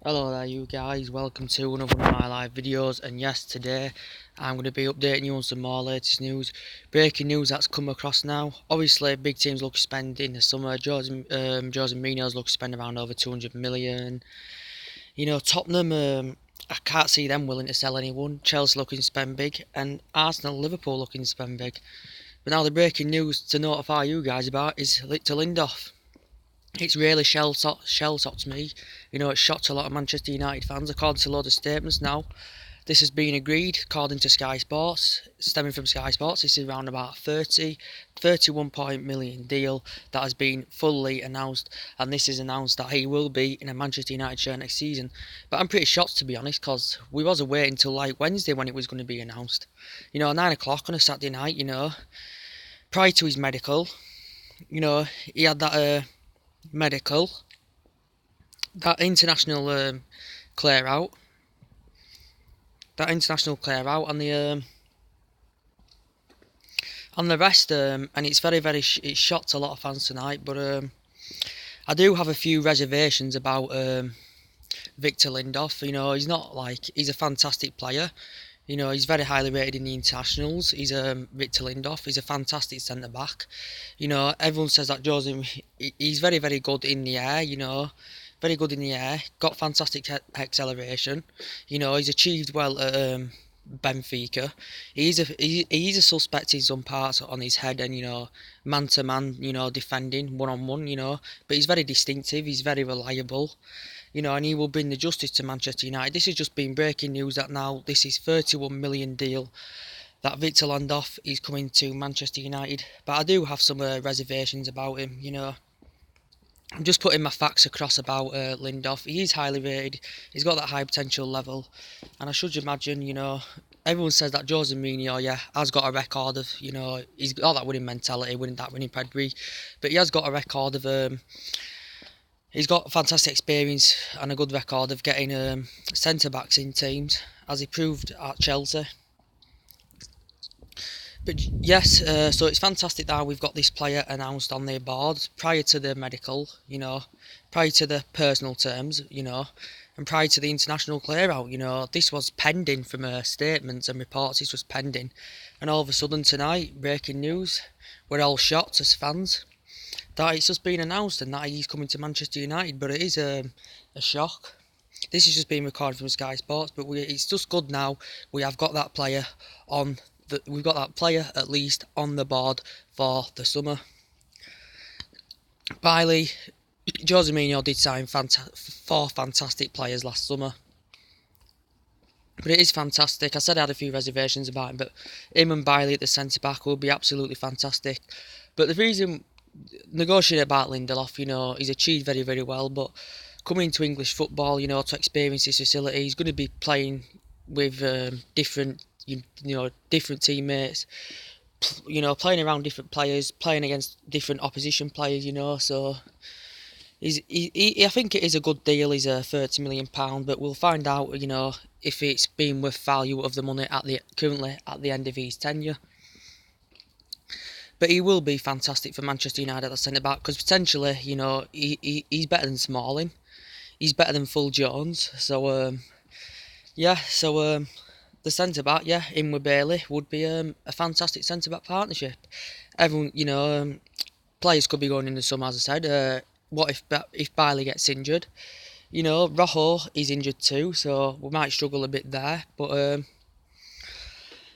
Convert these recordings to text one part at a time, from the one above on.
Hello there you guys, welcome to another one of my live videos, and yes, today I'm going to be updating you on some more latest news. Breaking news that's come across now. Obviously big teams look to spend in the summer. Jose Mourinho's look to spend around over 200 million. Tottenham, I can't see them willing to sell anyone. Chelsea looking to spend big, and Arsenal, Liverpool looking to spend big. But now the breaking news to notify you guys about is to Lindeof. It's really shell-shocked me. It's shocked a lot of Manchester United fans. According to a load of statements now, this has been agreed according to Sky Sports, stemming from Sky Sports. This is around about 31 million deal that has been fully announced, and this is announced that he will be in a Manchester United shirt next season. But I'm pretty shocked, to be honest, because we wasn't waiting until like Wednesday when it was going to be announced. 9 o'clock on a Saturday night. Prior to his medical, he had that medical, that international clear out, and the rest, and it's it shocked a lot of fans tonight. But I do have a few reservations about Victor Lindeof. He's a fantastic player. He's very highly rated in the internationals. He's Victor Lindeof. He's a fantastic centre back. Everyone says that he's very, very good in the air. Very good in the air. Got fantastic acceleration. He's achieved well at Benfica. He's a suspect in some parts on his head and man to man. Defending one on one. But he's very distinctive. He's very reliable. And he will bring the justice to Manchester United. This has just been breaking news that now this is 31 million deal that Victor Lindeof is coming to Manchester United. But I do have some reservations about him. I'm just putting my facts across about Lindeof. He is highly rated. He's got that high potential level, and I should imagine, everyone says that Jose Mourinho, has got a record of, he's got that winning mentality, winning pedigree, but he has got a record of he's got fantastic experience and a good record of getting centre-backs in teams, as he proved at Chelsea. But yes, so it's fantastic that we've got this player announced on their board prior to the medical, prior to the personal terms, and prior to the international clear-out. This was pending from statements and reports. This was pending, and all of a sudden tonight, breaking news, we're all shocked as fans that it's just been announced and that he's coming to Manchester United. But it is a shock. This has just been recorded from Sky Sports, but it's just good now. We have got that player on. We've got that player at least on the board for the summer. Jose Mourinho did sign 4 fantastic players last summer. But it is fantastic. I said I had a few reservations about him, but him and Bailey at the centre back will be absolutely fantastic. But the reason negotiating about Lindelof, he's achieved very, very well, but coming into English football, to experience his facility, he's going to be playing with different teammates, playing around different players, playing against different opposition players, so I think it is a good deal. He's £30 million, but we'll find out, if it's been worth value of the money currently at the end of his tenure. But he will be fantastic for Manchester United at the centre back, because potentially, he's better than Smalling, he's better than Phil Jones. So the centre back, in with Bailey would be a fantastic centre back partnership. Everyone, players could be going in the summer, as I said. What if Bailey gets injured? Rojo is injured too, so we might struggle a bit there. But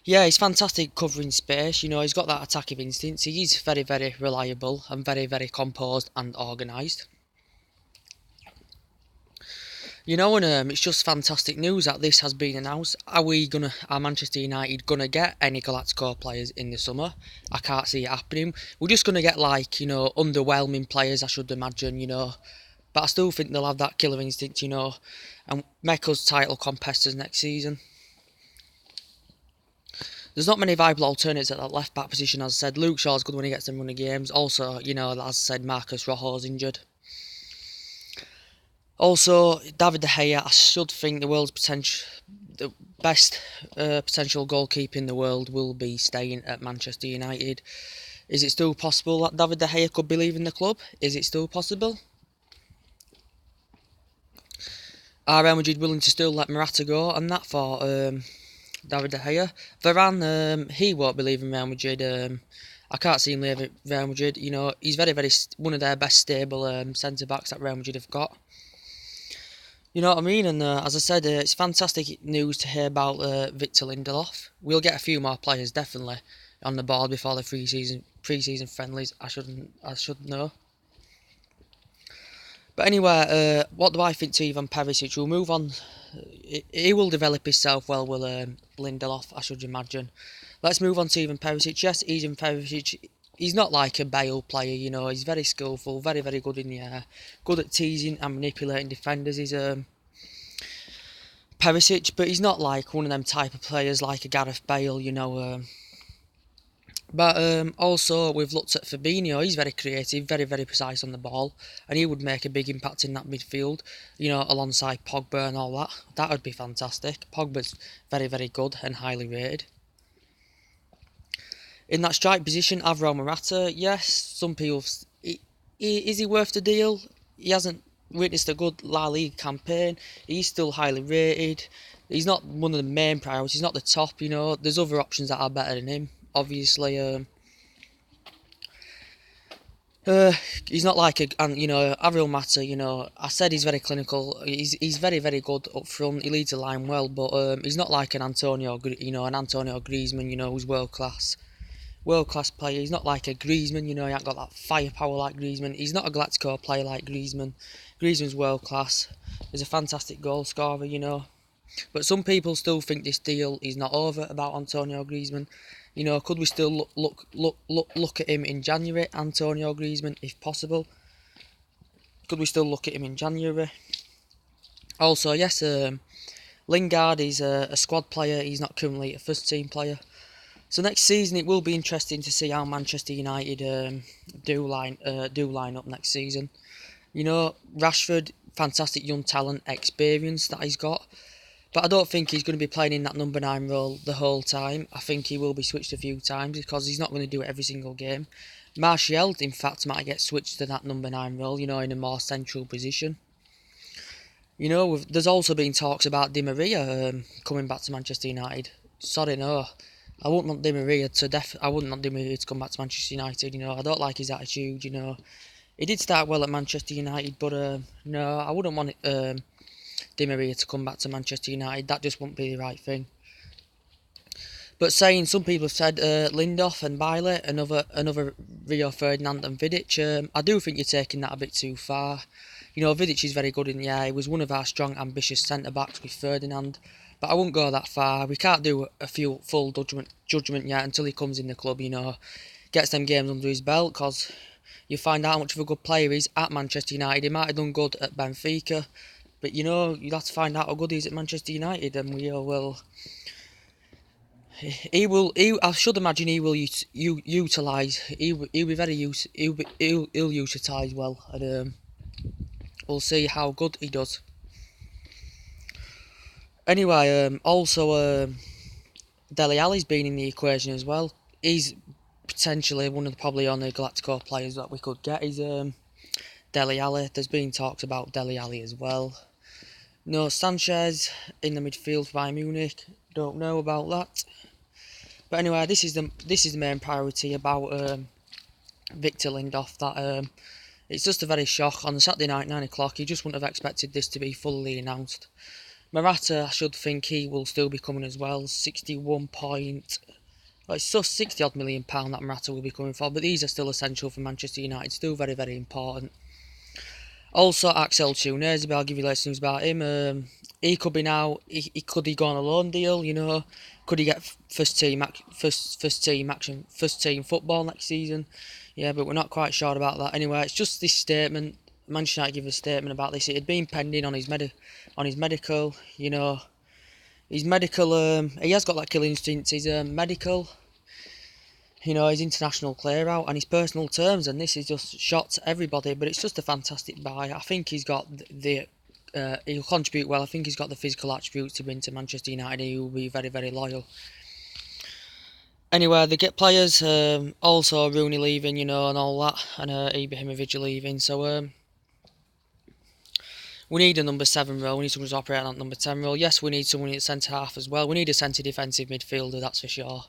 he's fantastic covering space. He's got that attacking instinct. He's very, very reliable and very, very composed and organised. And it's just fantastic news that this has been announced. Are Manchester United gonna get any Galactico players in the summer? I can't see it happening. We're just gonna get underwhelming players, I should imagine, But I still think they'll have that killer instinct, and make us title competitors next season. There's not many viable alternatives at that left back position, as I said. Luke Shaw's good when he gets them running games. Also, as I said, Marcus Rojo's injured. Also, David De Gea, I should think the best potential goalkeeper in the world will be staying at Manchester United. Is it still possible that David De Gea could be leaving the club? Is it still possible? Are Real Madrid willing to still let Morata go and that for David De Gea? Varane, he won't be leaving Real Madrid. I can't see him leaving Real Madrid. You know, he's very one of their best stable centre backs that Real Madrid have got. You know what I mean? And as I said, it's fantastic news to hear about Victor Lindelof. We'll get a few more players definitely on the board before the pre-season friendlies. I should know. But anyway, what do I think to Ivan Perisic? We'll move on. He will develop himself well with Lindelof, I should imagine. Let's move on to Ivan Perisic. Yes, Ivan Perisic, he's not like a Bale player, you know. He's very skillful, very good in the air, good at teasing and manipulating defenders. He's Perisic, but he's not like one of them type of players like a Gareth Bale, you know. But also, we've looked at Fabinho. He's very creative, very precise on the ball, and he would make a big impact in that midfield, you know, alongside Pogba and all that. That would be fantastic. Pogba's very good and highly rated. In that strike position, Alvaro Morata, yes, some people... Is he worth the deal? He hasn't witnessed a good La Liga campaign. He's still highly rated. He's not one of the main priorities. He's not the top, you know. There's other options that are better than him. Obviously, he's not like Ariel Mata. You know, I said he's very clinical. He's very good up front. He leads the line well, but he's not like an Antonio Griezmann. You know, who's world class player. He's not like a Griezmann. You know, he ain't got that firepower like Griezmann. He's not a Galactico player like Griezmann. Griezmann's world class. He's a fantastic goal scorer. You know, but some people still think this deal is not over about Antonio Griezmann. You know, could we still look at him in January, Antonio Griezmann, if possible? Could we still look at him in January? Also, yes, Lingard is a squad player. He's not currently a first team player. So next season it will be interesting to see how Manchester United do line up next season. You know, Rashford, fantastic young talent, experience that he's got. But I don't think he's going to be playing in that number 9 role the whole time. I think he will be switched a few times because he's not going to do it every single game. Martial, in fact, might get switched to that number 9 role, you know, in a more central position. You know, there's also been talks about Di Maria coming back to Manchester United. Sorry, no. I wouldn't want Di Maria to come back to Manchester United, you know. I don't like his attitude, you know. He did start well at Manchester United, but no, I wouldn't want Di Maria to come back to Manchester United. That just wouldn't be the right thing. But some people have said Lindeof and Bailey, another Rio Ferdinand and Vidic. I do think you're taking that a bit too far. You know, Vidic is very good in the air. He was one of our strong, ambitious centre-backs with Ferdinand. But I wouldn't go that far. We can't do a full judgment yet until he comes in the club, you know. Gets them games under his belt, because you find out how much of a good player he is at Manchester United. He might have done good at Benfica. But, you know, you'll have to find out how good he is at Manchester United, and I should imagine he will utilise. He'll utilise well, and we'll see how good he does. Anyway, also Dele Alli's been in the equation as well. He's potentially one of the probably only Galactico players that we could get. Is Dele Alli. There's been talks about Dele Alli as well. No Sanchez in the midfield for Bayern Munich. Don't know about that. But anyway, this is the main priority about Victor Lindeof. That it's just a very shock on the Saturday night, 9 o'clock. You just wouldn't have expected this to be fully announced. Morata, I should think he will still be coming as well. 61 point. Well, it's just 60 odd million pound that Morata will be coming for. But these are still essential for Manchester United. Still very important. Also, Axel Tunes, I'll give you less news about him. He could be now. Could he go on a loan deal? You know, could he get first team football next season? Yeah, but we're not quite sure about that. Anyway, it's just this statement. Manchester United give a statement about this. It had been pending on his medical. You know, his medical. He has got that killing instinct. His medical. You know, his international clear out and his personal terms, and this is just shot to everybody. But it's just a fantastic buy. I think he's got he'll contribute well. I think he's got the physical attributes to win to Manchester United. He will be very loyal. Anyway, they get players. Also Rooney leaving, you know, and all that, and Ibrahimovic leaving. So We need a number 7 role, we need someone to operate on that number 10 role. Yes, we need someone in centre half as well. We need a centre defensive midfielder, that's for sure.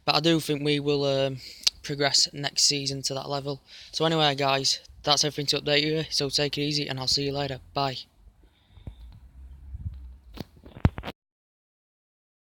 But I do think we will progress next season to that level. So anyway guys, that's everything to update you, so take it easy and I'll see you later. Bye.